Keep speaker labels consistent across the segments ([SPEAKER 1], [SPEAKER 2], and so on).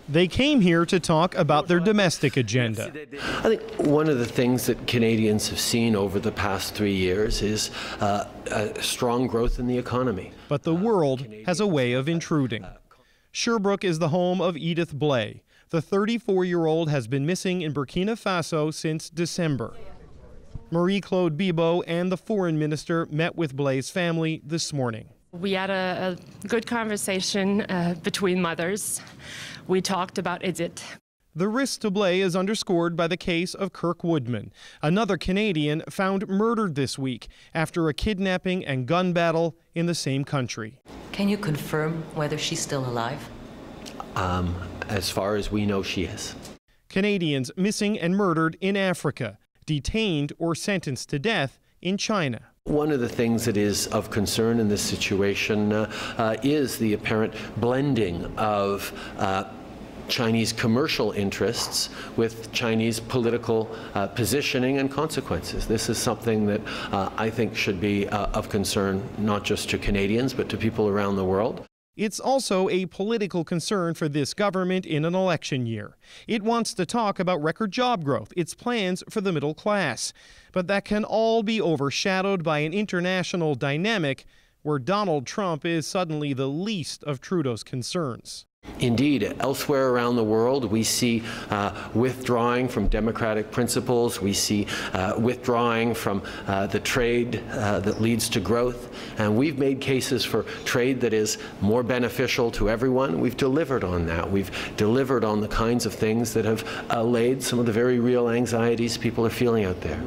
[SPEAKER 1] They came here to talk about their domestic agenda.
[SPEAKER 2] I think one of the things that Canadians have seen over the past 3 years is a strong growth in the economy.
[SPEAKER 1] But the world has a way of intruding. Sherbrooke is the home of Edith Blais. The 34-year-old has been missing in Burkina Faso since December. Marie-Claude Bibeau and the foreign minister met with Blais' family this morning.
[SPEAKER 3] We had a good conversation between mothers. We talked about Edith.
[SPEAKER 1] The risk to Blais is underscored by the case of Kirk Woodman, another Canadian found murdered this week after a kidnapping and gun battle in the same country.
[SPEAKER 4] Can you confirm whether she's still alive?
[SPEAKER 2] As far as we know, she is.
[SPEAKER 1] Canadians missing and murdered in Africa, detained or sentenced to death in China.
[SPEAKER 2] One of the things that is of concern in this situation is the apparent blending of Chinese commercial interests with Chinese political positioning and consequences. This is something that I think should be of concern not just to Canadians but to people around the world.
[SPEAKER 1] It's also a political concern for this government in an election year. It wants to talk about record job growth, its plans for the middle class. But that can all be overshadowed by an international dynamic where Donald Trump is suddenly the least of Trudeau's concerns.
[SPEAKER 2] Indeed, elsewhere around the world, we see withdrawing from democratic principles. We see withdrawing from the trade that leads to growth. And we've made cases for trade that is more beneficial to everyone. We've delivered on that. We've delivered on the kinds of things that have allayed some of the very real anxieties people are feeling out there.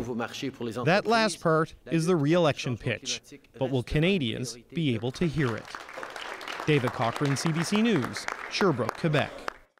[SPEAKER 1] That last part is the re-election pitch. But will Canadians be able to hear it? David Cochran, CBC News, Sherbrooke, Quebec.